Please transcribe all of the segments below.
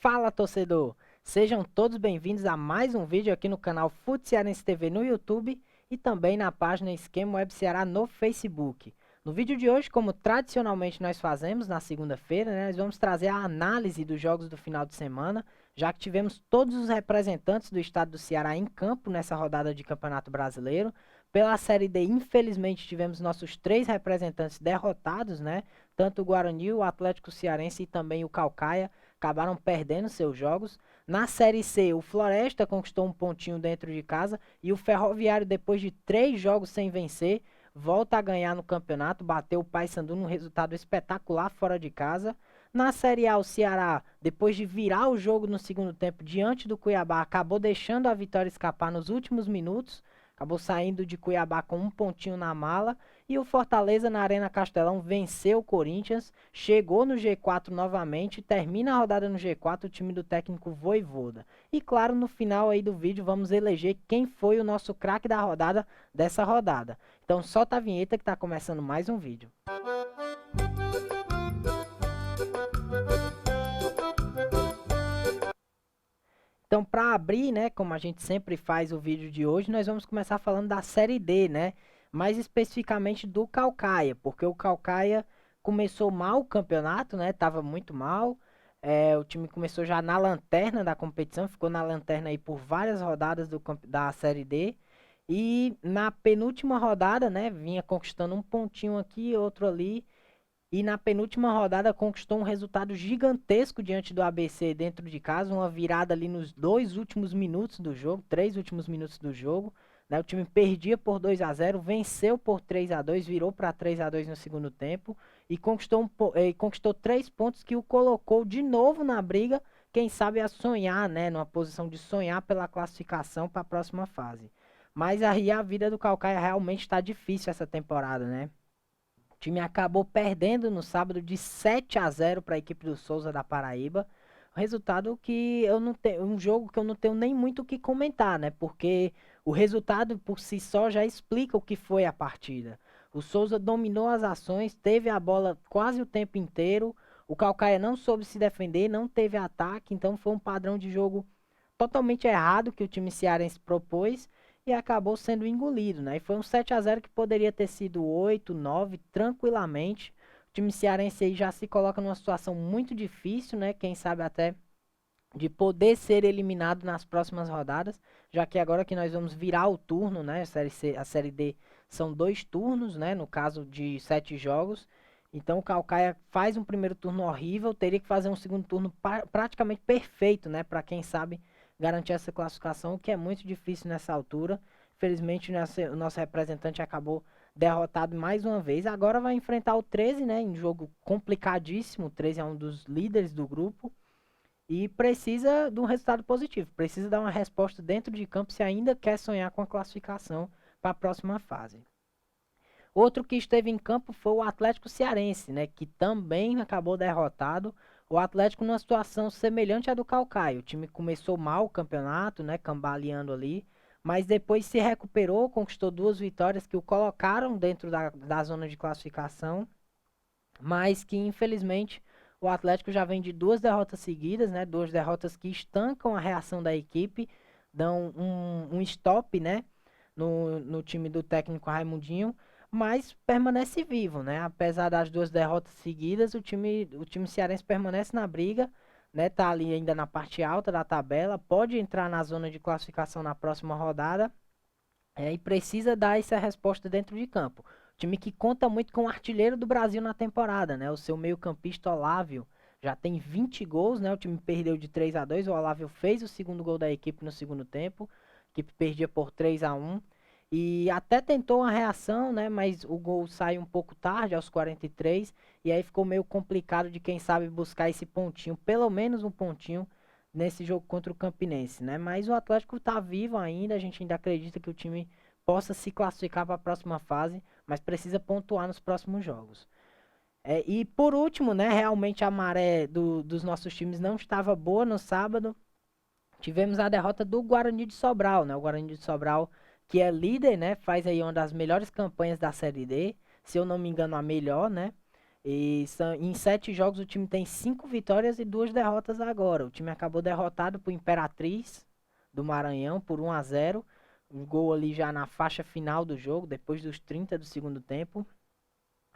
Fala, torcedor! Sejam todos bem-vindos a mais um vídeo aqui no canal Fute Cearense TV no YouTube e também na página Esquema Web Ceará no Facebook. No vídeo de hoje, como tradicionalmente nós fazemos na segunda-feira, nós vamos trazer a análise dos jogos do final de semana, já que tivemos todos os representantes do estado do Ceará em campo nessa rodada de Campeonato Brasileiro. Pela Série D, infelizmente, tivemos nossos 3 representantes derrotados, né? Tanto o Guarani, o Atlético Cearense e também o Caucaia acabaram perdendo seus jogos. Na Série C, o Floresta conquistou um pontinho dentro de casa e o Ferroviário, depois de 3 jogos sem vencer, volta a ganhar no campeonato, bateu o Paysandu num resultado espetacular fora de casa. Na Série A, o Ceará, depois de virar o jogo no segundo tempo diante do Cuiabá, acabou deixando a vitória escapar nos últimos minutos, acabou saindo de Cuiabá com um pontinho na mala. E o Fortaleza na Arena Castelão venceu o Corinthians, chegou no G4 novamente, termina a rodada no G4, o time do técnico Vojvoda. E claro, no final aí do vídeo vamos eleger quem foi o nosso craque da rodada dessa rodada. Então solta a vinheta que está começando mais um vídeo. Então, para abrir, né, como a gente sempre faz o vídeo de hoje, nós vamos começar falando da Série D, né? Mais especificamente do Caucaia, porque o Caucaia começou mal o campeonato, né? Tava muito mal. O time começou já na lanterna da competição, ficou na lanterna aí por várias rodadas da Série D. E na penúltima rodada, né, vinha conquistando um pontinho aqui, outro ali. E na penúltima rodada conquistou um resultado gigantesco diante do ABC dentro de casa, uma virada ali nos 2 últimos minutos do jogo, 3 últimos minutos do jogo, né? O time perdia por 2-0, venceu por 3-2, virou para 3-2 no segundo tempo e conquistou 3 pontos que o colocou de novo na briga, quem sabe a sonhar, né, numa posição de sonhar pela classificação para a próxima fase. Mas aí a vida do Caucaia realmente está difícil essa temporada, né? O time acabou perdendo no sábado de 7-0 para a equipe do Souza da Paraíba. Resultado que eu não tenho, um jogo que eu não tenho nem muito o que comentar, né? Porque o resultado por si só já explica o que foi a partida. O Souza dominou as ações, teve a bola quase o tempo inteiro. O Caucaia não soube se defender, não teve ataque, então foi um padrão de jogo totalmente errado que o time cearense propôs e acabou sendo engolido, né? E foi um 7-0 que poderia ter sido 8, 9 tranquilamente. O time cearense aí já se coloca numa situação muito difícil, né? Quem sabe até de poder ser eliminado nas próximas rodadas, já que agora que nós vamos virar o turno, né? A Série D são 2 turnos, né? No caso de 7 jogos. Então o Caucaia faz um primeiro turno horrível, teria que fazer um segundo turno praticamente perfeito, né? Para quem sabe garantir essa classificação, o que é muito difícil nessa altura. Infelizmente o nosso representante acabou derrotado mais uma vez. Agora vai enfrentar o 13, né? Em jogo complicadíssimo. O 13 é um dos líderes do grupo. E precisa de um resultado positivo, precisa dar uma resposta dentro de campo se ainda quer sonhar com a classificação para a próxima fase. Outro que esteve em campo foi o Atlético Cearense, né, que também acabou derrotado. O Atlético numa situação semelhante à do Caucaia. O time começou mal o campeonato, né, cambaleando ali, mas depois se recuperou, conquistou 2 vitórias que o colocaram dentro da zona de classificação, mas que infelizmente o Atlético já vem de 2 derrotas seguidas, né? 2 derrotas que estancam a reação da equipe, dão um stop, né? No time do técnico Raimundinho, mas permanece vivo, né? Apesar das 2 derrotas seguidas, o time cearense permanece na briga, né? Tá ali ainda na parte alta da tabela, pode entrar na zona de classificação na próxima rodada, e precisa dar essa resposta dentro de campo. Time que conta muito com o artilheiro do Brasil na temporada, né? O seu meio-campista Olávio já tem 20 gols, né? O time perdeu de 3-2. O Olávio fez o segundo gol da equipe no segundo tempo. A equipe perdia por 3-1. E até tentou uma reação, né? Mas o gol saiu um pouco tarde, aos 43. E aí ficou meio complicado de quem sabe buscar esse pontinho, pelo menos um pontinho nesse jogo contra o Campinense, né? Mas o Atlético tá vivo ainda, a gente ainda acredita que o time possa se classificar para a próxima fase, mas precisa pontuar nos próximos jogos. E por último, né, realmente a maré dos nossos times não estava boa no sábado. Tivemos a derrota do Guarani de Sobral, né? O Guarani de Sobral, que é líder, né? Faz aí uma das melhores campanhas da Série D, se eu não me engano, a melhor, né? E em 7 jogos o time tem 5 vitórias e 2 derrotas agora. O time acabou derrotado por Imperatriz do Maranhão por 1-0. Um gol ali já na faixa final do jogo, depois dos 30 do segundo tempo.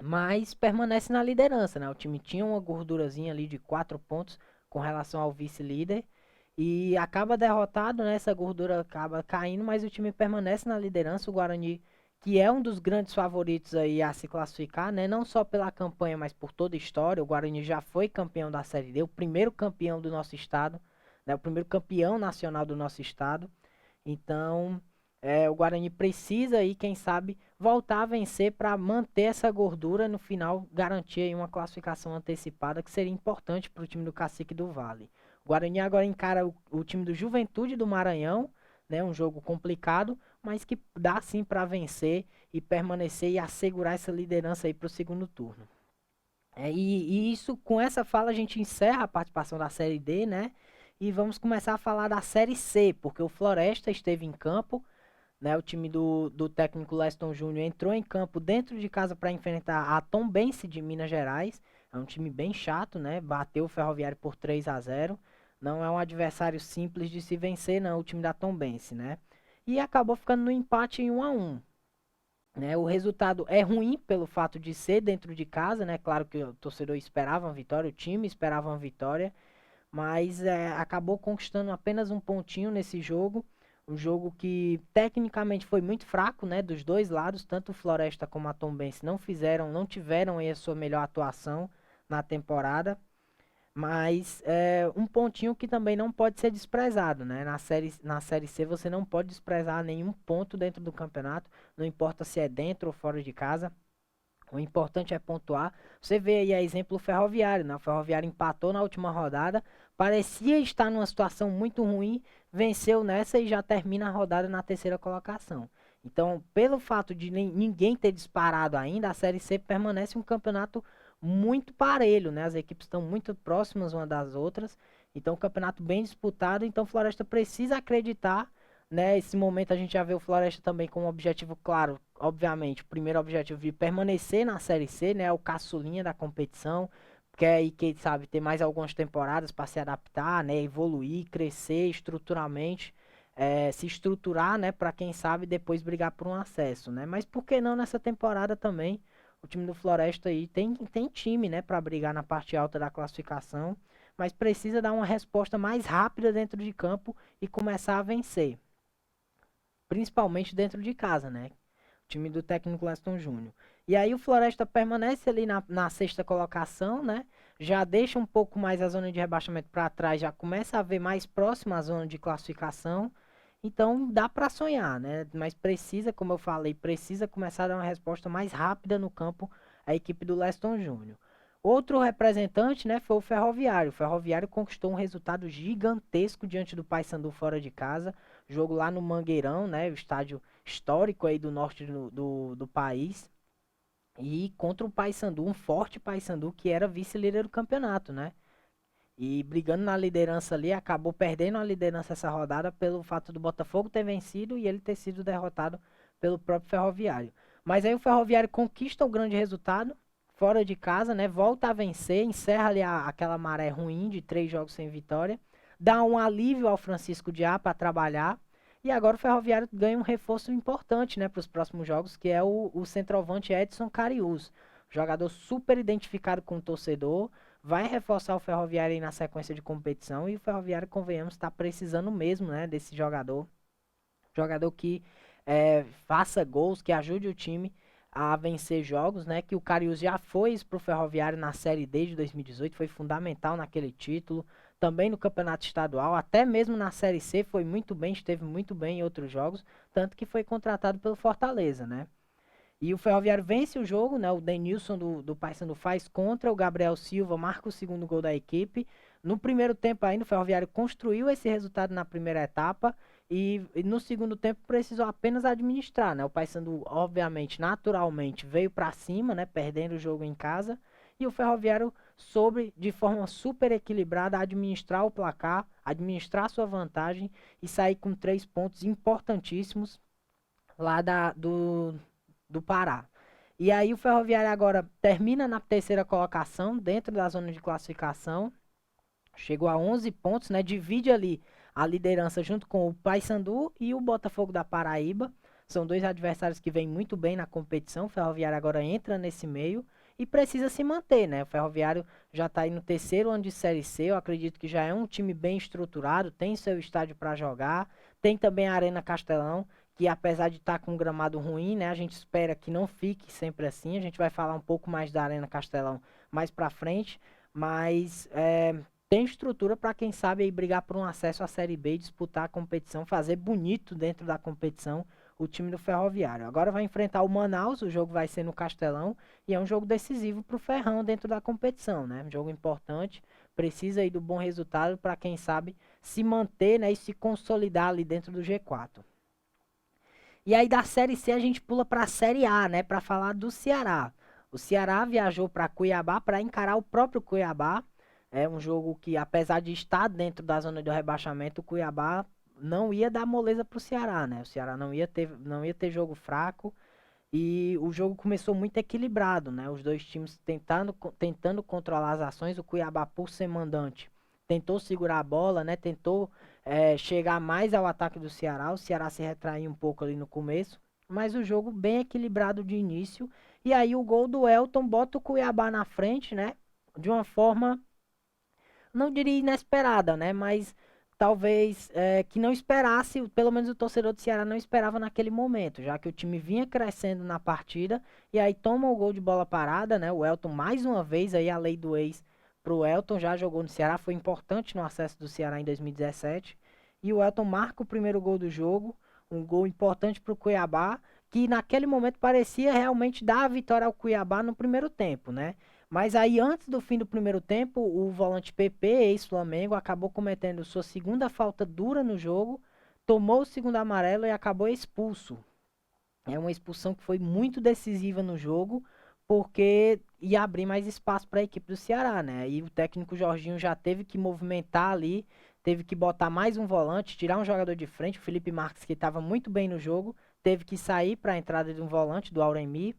Mas permanece na liderança, né? O time tinha uma gordurazinha ali de 4 pontos com relação ao vice-líder. E acaba derrotado, né? Essa gordura acaba caindo, mas o time permanece na liderança. O Guarani, que é um dos grandes favoritos aí a se classificar, né? Não só pela campanha, mas por toda a história. O Guarani já foi campeão da Série D, o primeiro campeão do nosso estado, né? O primeiro campeão nacional do nosso estado. Então, o Guarani precisa aí, quem sabe, voltar a vencer para manter essa gordura no final, garantir aí uma classificação antecipada que seria importante para o time do Cacique do Vale. O Guarani agora encara o time do Juventude do Maranhão, né, um jogo complicado, mas que dá sim para vencer e permanecer e assegurar essa liderança aí para o segundo turno. E isso, com essa fala, a gente encerra a participação da Série D, né? E vamos começar a falar da Série C, porque o Floresta esteve em campo, né? O time do técnico Leston Júnior entrou em campo dentro de casa para enfrentar a Tombense de Minas Gerais. É um time bem chato, né? Bateu o Ferroviário por 3-0. Não é um adversário simples de se vencer, não, o time da Tombense, né? E acabou ficando no empate em 1-1. Né? O resultado é ruim pelo fato de ser dentro de casa, né? Claro que o torcedor esperava uma vitória, o time esperava uma vitória, mas acabou conquistando apenas um pontinho nesse jogo. Um jogo que tecnicamente foi muito fraco, né? Dos dois lados, tanto o Floresta como a Tombense não tiveram aí a sua melhor atuação na temporada. Mas um pontinho que também não pode ser desprezado, né? Na série C você não pode desprezar nenhum ponto dentro do campeonato, não importa se é dentro ou fora de casa. O importante é pontuar. Você vê aí a exemplo o Ferroviário, né? O Ferroviário empatou na última rodada, parecia estar numa situação muito ruim, venceu nessa e já termina a rodada na terceira colocação. Então, pelo fato de ninguém ter disparado ainda, a Série C permanece um campeonato muito parelho, né? As equipes estão muito próximas uma das outras, então um campeonato bem disputado, então o Floresta precisa acreditar, né? Esse momento a gente já vê o Floresta também com um objetivo claro, obviamente, o primeiro objetivo de permanecer na Série C, né? O caçulinha da competição, quer aí, quem sabe, ter mais algumas temporadas para se adaptar, né? Evoluir, crescer estruturalmente, se estruturar, né? Para quem sabe depois brigar por um acesso, né? Mas por que não nessa temporada também? O time do Floresta aí tem time, né? Para brigar na parte alta da classificação, mas precisa dar uma resposta mais rápida dentro de campo e começar a vencer, principalmente dentro de casa, né? O time do técnico Leston Júnior. E aí o Floresta permanece ali na sexta colocação, né? Já deixa um pouco mais a zona de rebaixamento para trás, já começa a ver mais próxima a zona de classificação. Então dá para sonhar, né? Mas precisa, como eu falei, precisa começar a dar uma resposta mais rápida no campo a equipe do Leston Júnior. Outro representante, né, foi o Ferroviário. O Ferroviário conquistou um resultado gigantesco diante do Paysandu fora de casa. Jogo lá no Mangueirão, né, o estádio histórico aí do norte do país. E contra o Paysandu, um forte Paysandu que era vice-líder do campeonato, né? E brigando na liderança ali, acabou perdendo a liderança essa rodada pelo fato do Botafogo ter vencido e ele ter sido derrotado pelo próprio Ferroviário. Mas aí o Ferroviário conquista o grande resultado, fora de casa, né? Volta a vencer, encerra ali aquela maré ruim de 3 jogos sem vitória, dá um alívio ao Francisco Diá para trabalhar. E agora o Ferroviário ganha um reforço importante, né, para os próximos jogos, que é o centroavante Edson Cariús. Jogador super identificado com o torcedor, vai reforçar o Ferroviário aí na sequência de competição. E o Ferroviário, convenhamos, está precisando mesmo, né, desse jogador. Jogador que faça gols, que ajude o time a vencer jogos, né? Que o Cariús já foi pro Ferroviário na Série D de 2018, foi fundamental naquele título. Também no Campeonato Estadual, até mesmo na Série C foi muito bem, esteve muito bem em outros jogos, tanto que foi contratado pelo Fortaleza, né? E o Ferroviário vence o jogo, né? O Denilson do Paysandu faz contra, o Gabriel Silva marca o segundo gol da equipe. No primeiro tempo ainda, o Ferroviário construiu esse resultado na primeira etapa e no segundo tempo precisou apenas administrar, né? O Paysandu, obviamente, naturalmente, veio para cima, né? Perdendo o jogo em casa. E o Ferroviário soube, de forma super equilibrada, administrar o placar, administrar sua vantagem e sair com 3 pontos importantíssimos lá do Pará. E aí o Ferroviário agora termina na terceira colocação, dentro da zona de classificação. Chegou a 11 pontos, né? Divide ali a liderança junto com o Paysandu e o Botafogo da Paraíba. São dois adversários que vêm muito bem na competição. O Ferroviário agora entra nesse meio e precisa se manter, né? O Ferroviário já está aí no terceiro ano de Série C. Eu acredito que já é um time bem estruturado, tem seu estádio para jogar, tem também a Arena Castelão, que apesar de estar com um gramado ruim, né? A gente espera que não fique sempre assim. A gente vai falar um pouco mais da Arena Castelão mais para frente, mas tem estrutura para quem sabe aí brigar por um acesso à Série B, disputar a competição, fazer bonito dentro da competição o time do Ferroviário. Agora vai enfrentar o Manaus, o jogo vai ser no Castelão e é um jogo decisivo para o Ferrão dentro da competição, né? Um jogo importante, precisa aí do bom resultado para quem sabe se manter, né, e se consolidar ali dentro do G4. E aí da Série C a gente pula para a Série A, né, para falar do Ceará. O Ceará viajou para Cuiabá para encarar o próprio Cuiabá. É um jogo que, apesar de estar dentro da zona do rebaixamento, o Cuiabá não ia dar moleza para o Ceará, né? O Ceará não ia ter jogo fraco e o jogo começou muito equilibrado, né? Os dois times tentando controlar as ações. O Cuiabá, por ser mandante, tentou segurar a bola, né? Tentou chegar mais ao ataque do Ceará. O Ceará se retraiu um pouco ali no começo, mas o jogo bem equilibrado de início. E aí o gol do Elton bota o Cuiabá na frente, né? De uma forma, não diria inesperada, né? Mas talvez que não esperasse, pelo menos o torcedor do Ceará não esperava naquele momento, já que o time vinha crescendo na partida e aí toma o gol de bola parada, né? O Elton mais uma vez aí a lei do ex pro Elton, já jogou no Ceará, foi importante no acesso do Ceará em 2017 e o Elton marca o primeiro gol do jogo, um gol importante pro Cuiabá, que naquele momento parecia realmente dar a vitória ao Cuiabá no primeiro tempo, né? Mas aí, antes do fim do primeiro tempo, o volante PP, ex-Flamengo, acabou cometendo sua segunda falta dura no jogo, tomou o segundo amarelo e acabou expulso. É uma expulsão que foi muito decisiva no jogo, porque ia abrir mais espaço para a equipe do Ceará, né? E o técnico Jorginho já teve que movimentar ali, teve que botar mais um volante, tirar um jogador de frente, o Felipe Marques, que estava muito bem no jogo, teve que sair para a entrada de um volante, do Auremi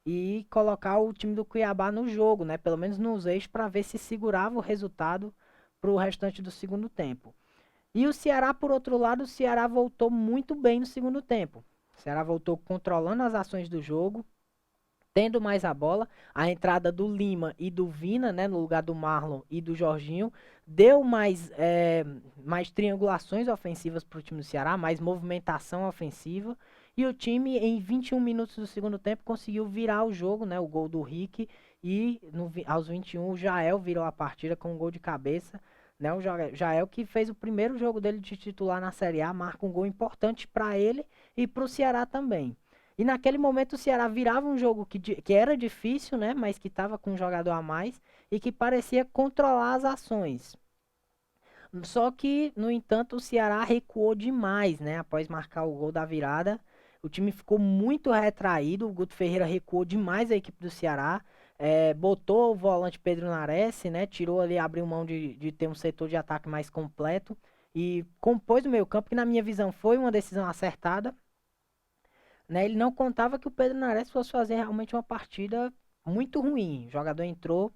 e colocar o time do Cuiabá no jogo, né? Pelo menos nos eixos, para ver se segurava o resultado para o restante do segundo tempo. E o Ceará, por outro lado, o Ceará voltou muito bem no segundo tempo. O Ceará voltou controlando as ações do jogo, tendo mais a bola. A entrada do Lima e do Vina, né, no lugar do Marlon e do Jorginho, deu mais triangulações ofensivas para o time do Ceará, mais movimentação ofensiva. E o time, em 21 minutos do segundo tempo, conseguiu virar o jogo, né, o gol do Rick. E aos 21, o Jael virou a partida com um gol de cabeça. Né, o Jael que fez o primeiro jogo dele de titular na Série A, marca um gol importante para ele e para o Ceará também. E naquele momento o Ceará virava um jogo que era difícil, né? Mas que estava com um jogador a mais e que parecia controlar as ações. Só que, no entanto, o Ceará recuou demais, né? Após marcar o gol da virada. O time ficou muito retraído. O Guto Ferreira recuou demais a equipe do Ceará. Botou o volante Pedro Nares, né? Tirou ali, abriu mão de ter um setor de ataque mais completo. E compôs o meio campo, que na minha visão foi uma decisão acertada, né? Ele não contava que o Pedro Nares fosse fazer realmente uma partida muito ruim. O jogador entrou,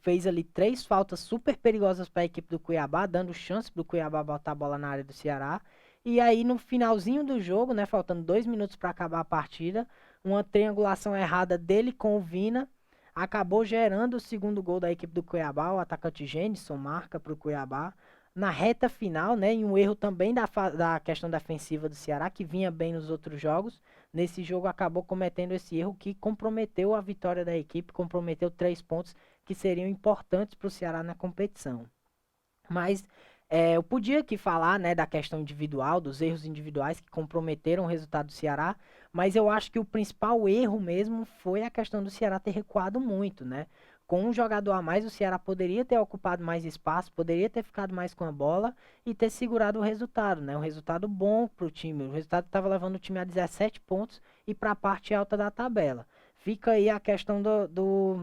fez ali 3 faltas super perigosas para a equipe do Cuiabá, dando chance para o Cuiabá botar a bola na área do Ceará. E aí no finalzinho do jogo, né, faltando 2 minutos para acabar a partida, uma triangulação errada dele com o Vina acabou gerando o segundo gol da equipe do Cuiabá. O atacante Gênison marca para o Cuiabá na reta final, né? E um erro também da questão defensiva do Ceará, que vinha bem nos outros jogos. Nesse jogo acabou cometendo esse erro que comprometeu a vitória da equipe, comprometeu 3 pontos que seriam importantes para o Ceará na competição. Mas eu podia aqui falar, né, da questão individual, dos erros individuais que comprometeram o resultado do Ceará, mas eu acho que o principal erro mesmo foi a questão do Ceará ter recuado muito, né? Com um jogador a mais, o Ceará poderia ter ocupado mais espaço, poderia ter ficado mais com a bola e ter segurado o resultado, né? Um resultado bom para o time. O resultado estava levando o time a 17 pontos e para a parte alta da tabela. Fica aí a questão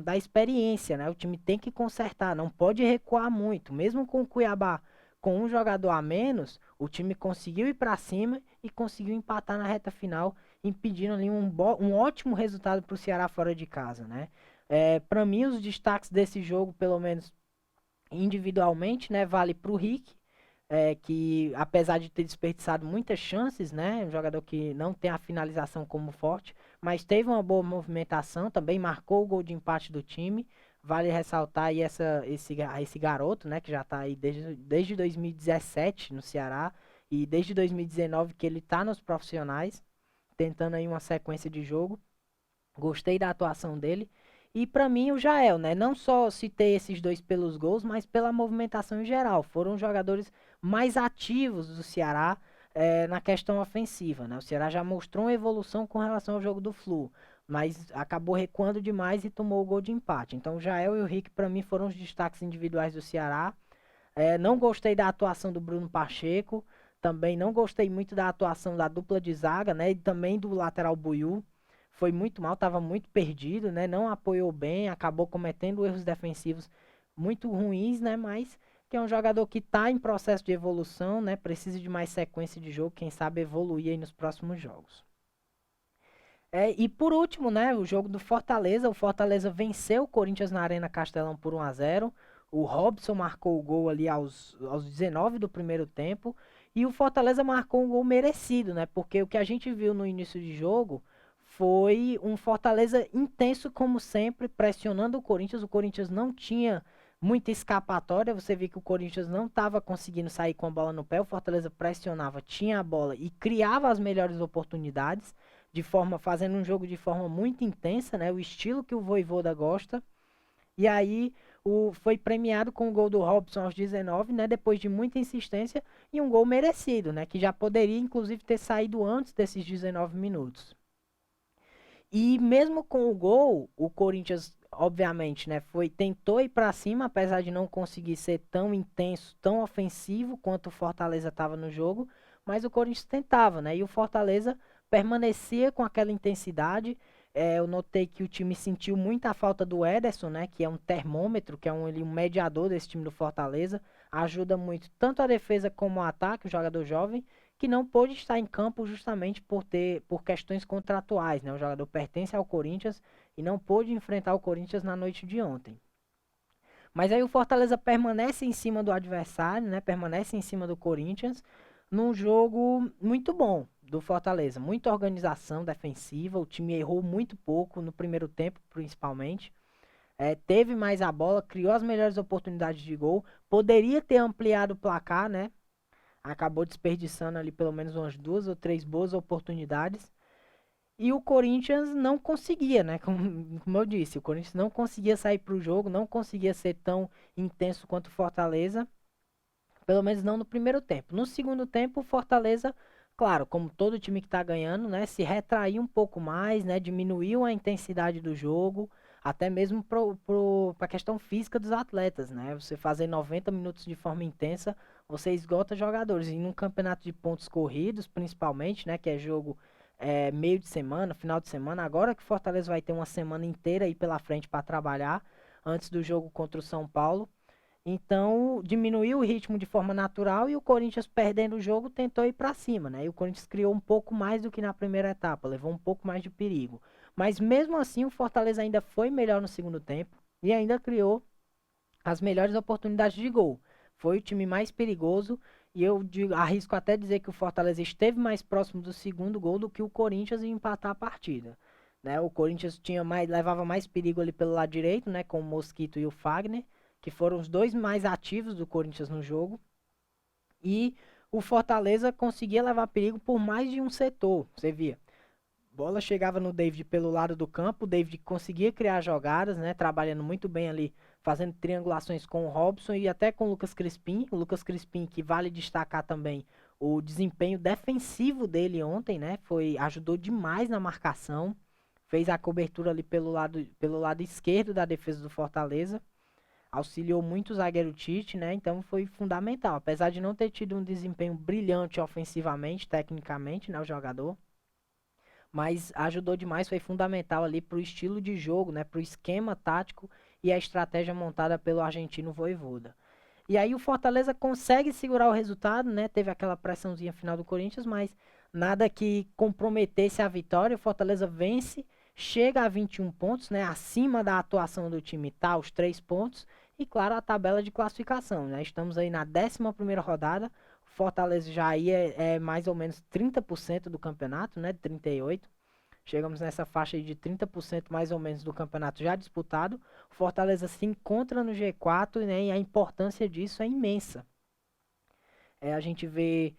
da experiência, né? O time tem que consertar, não pode recuar muito. Mesmo com o Cuiabá com um jogador a menos, o time conseguiu ir para cima e conseguiu empatar na reta final impedindo ali um ótimo resultado para o Ceará fora de casa, né? Para mim, os destaques desse jogo, pelo menos individualmente, né, vale para o Rick, que apesar de ter desperdiçado muitas chances, né, um jogador que não tem a finalização como forte, mas teve uma boa movimentação, também marcou o gol de empate do time. Vale ressaltar aí esse garoto, né, que já está aí desde 2017 no Ceará e desde 2019 que ele está nos profissionais, tentando aí uma sequência de jogo. Gostei da atuação dele. E para mim o Jael, né? Não só citei esses dois pelos gols, mas pela movimentação em geral. Foram os jogadores mais ativos do Ceará na questão ofensiva, né? O Ceará já mostrou uma evolução com relação ao jogo do Flu, mas acabou recuando demais e tomou o gol de empate. Então o Jael e o Rick para mim foram os destaques individuais do Ceará. Não gostei da atuação do Bruno Pacheco. Também não gostei muito da atuação da dupla de zaga, né? E também do lateral Buiú. Foi muito mal, estava muito perdido, né? Não apoiou bem, acabou cometendo erros defensivos muito ruins, né? Mas que é um jogador que está em processo de evolução, né? Precisa de mais sequência de jogo, quem sabe evoluir aí nos próximos jogos. E por último, né, o jogo do Fortaleza. O Fortaleza venceu o Corinthians na Arena Castelão por 1-0. O Robson marcou o gol ali aos 19 do primeiro tempo. E o Fortaleza marcou um gol merecido, né? Porque o que a gente viu no início de jogo foi um Fortaleza intenso, como sempre, pressionando o Corinthians. O Corinthians não tinha muita escapatória. Você vê que o Corinthians não estava conseguindo sair com a bola no pé. O Fortaleza pressionava, tinha a bola e criava as melhores oportunidades fazendo um jogo de forma muito intensa, né? O estilo que o Vojvoda gosta. E aí foi premiado com o gol do Robson aos 19, né? Depois de muita insistência e um gol merecido, né? Que já poderia inclusive ter saído antes desses 19 minutos. E mesmo com o gol, o Corinthians, obviamente, né, tentou ir para cima, apesar de não conseguir ser tão intenso, tão ofensivo quanto o Fortaleza estava no jogo, mas o Corinthians tentava, né? E o Fortaleza permanecia com aquela intensidade. Eu notei que o time sentiu muita falta do Ederson, né, que é um termômetro, que é um mediador desse time do Fortaleza, ajuda muito tanto a defesa como o ataque, o jogador jovem que não pôde estar em campo justamente por questões contratuais, né? O jogador pertence ao Corinthians e não pôde enfrentar o Corinthians na noite de ontem. Mas aí o Fortaleza permanece em cima do adversário, né? Permanece em cima do Corinthians num jogo muito bom do Fortaleza, muita organização defensiva, o time errou muito pouco no primeiro tempo, principalmente. Teve mais a bola, criou as melhores oportunidades de gol, poderia ter ampliado o placar, né? Acabou desperdiçando ali pelo menos umas 2 ou 3 boas oportunidades. E o Corinthians não conseguia, né? Como eu disse, o Corinthians não conseguia sair para o jogo, não conseguia ser tão intenso quanto o Fortaleza, pelo menos não no primeiro tempo. No segundo tempo, o Fortaleza, claro, como todo time que está ganhando, né, se retraiu um pouco mais, né, diminuiu a intensidade do jogo, até mesmo para a questão física dos atletas, né? Você fazer 90 minutos de forma intensa, você esgota jogadores. E num campeonato de pontos corridos, principalmente, né, que é jogo meio de semana, final de semana, agora que o Fortaleza vai ter uma semana inteira aí pela frente para trabalhar, antes do jogo contra o São Paulo. Então, diminuiu o ritmo de forma natural e o Corinthians, perdendo o jogo, tentou ir para cima, né? E o Corinthians criou um pouco mais do que na primeira etapa, levou um pouco mais de perigo. Mas mesmo assim, o Fortaleza ainda foi melhor no segundo tempo e ainda criou as melhores oportunidades de gol. Foi o time mais perigoso e arrisco até dizer que o Fortaleza esteve mais próximo do segundo gol do que o Corinthians em empatar a partida. Né? O Corinthians levava mais perigo ali pelo lado direito, né? Com o Mosquito e o Fagner, que foram os dois mais ativos do Corinthians no jogo. E o Fortaleza conseguia levar perigo por mais de um setor. Você via, bola chegava no David pelo lado do campo, o David conseguia criar jogadas, né? Trabalhando muito bem ali, fazendo triangulações com o Robson e até com o Lucas Crispim. O Lucas Crispim, que vale destacar também o desempenho defensivo dele ontem, né? Ajudou demais na marcação, fez a cobertura ali pelo lado esquerdo da defesa do Fortaleza. Auxiliou muito o zagueiro Tite, né? Então foi fundamental. Apesar de não ter tido um desempenho brilhante ofensivamente, tecnicamente, né, o jogador, mas ajudou demais, foi fundamental ali pro estilo de jogo, né, pro esquema tático e a estratégia montada pelo argentino Vojvoda. E aí o Fortaleza consegue segurar o resultado, né? Teve aquela pressãozinha final do Corinthians, mas nada que comprometesse a vitória. O Fortaleza vence, chega a 21 pontos, né? Acima da atuação do time tá os 3 pontos. E claro, a tabela de classificação, né? Estamos aí na 11ª rodada. O Fortaleza já aí é mais ou menos 30% do campeonato, né? 38%. Chegamos nessa faixa aí de 30% mais ou menos do campeonato já disputado. O Fortaleza se encontra no G4, né, e a importância disso é imensa. A gente vê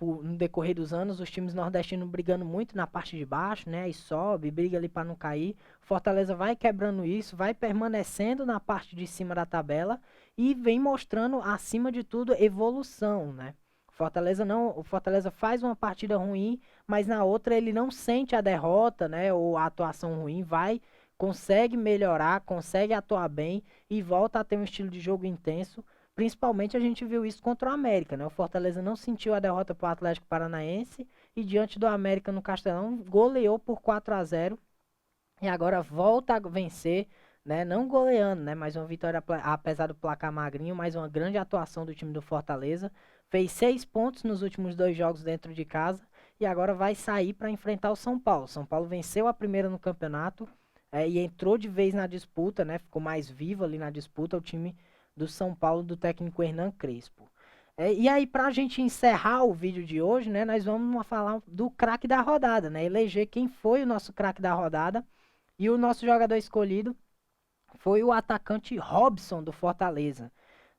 no decorrer dos anos os times nordestinos brigando muito na parte de baixo, né? E sobe, briga ali para não cair. Fortaleza vai quebrando isso, vai permanecendo na parte de cima da tabela e vem mostrando, acima de tudo, evolução, né? O Fortaleza faz uma partida ruim, mas na outra ele não sente a derrota, né? Ou a atuação ruim, consegue melhorar, consegue atuar bem e volta a ter um estilo de jogo intenso. Principalmente a gente viu isso contra o América, né? O Fortaleza não sentiu a derrota para o Atlético Paranaense e diante do América no Castelão goleou por 4-0 e agora volta a vencer, né? Não goleando, né? Mas uma vitória apesar do placar magrinho, mas uma grande atuação do time do Fortaleza. Fez 6 pontos nos últimos 2 jogos dentro de casa e agora vai sair para enfrentar o São Paulo. São Paulo venceu a primeira no campeonato e entrou de vez na disputa, né? Ficou mais vivo ali na disputa o time do São Paulo do técnico Hernan Crespo. E aí, pra gente encerrar o vídeo de hoje, né, nós vamos falar do craque da rodada, né, eleger quem foi o nosso craque da rodada. E o nosso jogador escolhido foi o atacante Robson do Fortaleza,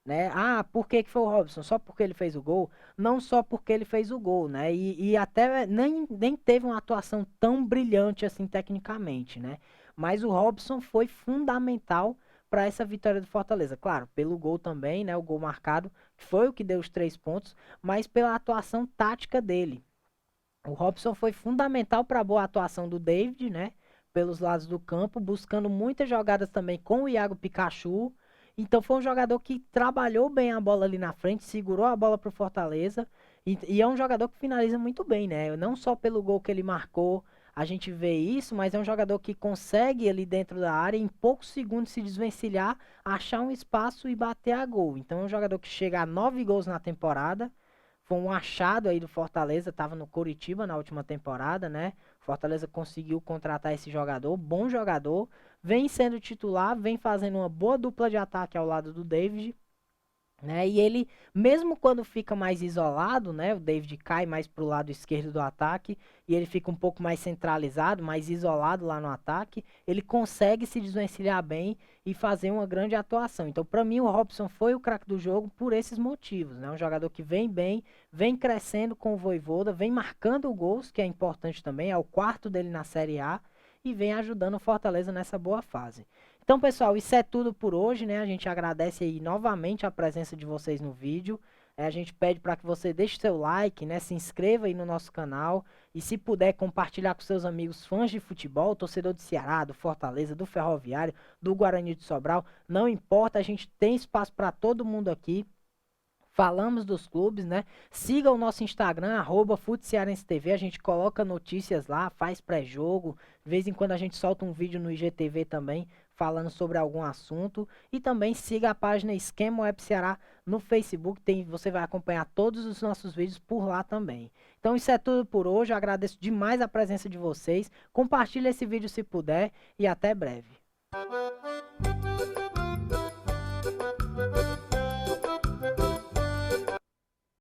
né? Ah, por que que foi o Robson? Só porque ele fez o gol? Não só porque ele fez o gol, né? E até nem teve uma atuação tão brilhante assim tecnicamente, né? Mas o Robson foi fundamental para essa vitória do Fortaleza. Claro, pelo gol também, né? O gol marcado, que foi o que deu os 3 pontos, mas pela atuação tática dele. O Robson foi fundamental para a boa atuação do David, né? Pelos lados do campo, buscando muitas jogadas também com o Iago Pikachu. Então foi um jogador que trabalhou bem a bola ali na frente, segurou a bola para o Fortaleza. E é um jogador que finaliza muito bem, né? Não só pelo gol que ele marcou, a gente vê isso, mas é um jogador que consegue ali dentro da área, em poucos segundos, se desvencilhar, achar um espaço e bater a gol. Então é um jogador que chega a 9 gols na temporada. Foi um achado aí do Fortaleza, estava no Coritiba na última temporada, né? Fortaleza conseguiu contratar esse jogador, bom jogador, vem sendo titular, vem fazendo uma boa dupla de ataque ao lado do David, né? E ele, mesmo quando fica mais isolado, né? O David cai mais pro lado esquerdo do ataque e ele fica um pouco mais centralizado, mais isolado lá no ataque, ele consegue se desvencilhar bem e fazer uma grande atuação. Então, para mim, o Robson foi o craque do jogo por esses motivos, né? Um jogador que vem bem, vem crescendo com o Vojvoda, vem marcando gols, que é importante também, é o quarto dele na Série A e vem ajudando o Fortaleza nessa boa fase. Então, pessoal, isso é tudo por hoje, né? A gente agradece aí novamente a presença de vocês no vídeo. A gente pede para que você deixe seu like, né? Se inscreva aí no nosso canal e se puder compartilhar com seus amigos fãs de futebol, torcedor do Ceará, do Fortaleza, do Ferroviário, do Guarani de Sobral, não importa, a gente tem espaço para todo mundo aqui. Falamos dos clubes, né? Siga o nosso Instagram, @FutCearenseTV. A gente coloca notícias lá, faz pré-jogo. De vez em quando a gente solta um vídeo no IGTV também, falando sobre algum assunto. E também siga a página Esquema Web Ceará no Facebook. Você vai acompanhar todos os nossos vídeos por lá também. Então isso é tudo por hoje. Eu agradeço demais a presença de vocês. Compartilhe esse vídeo se puder e até breve.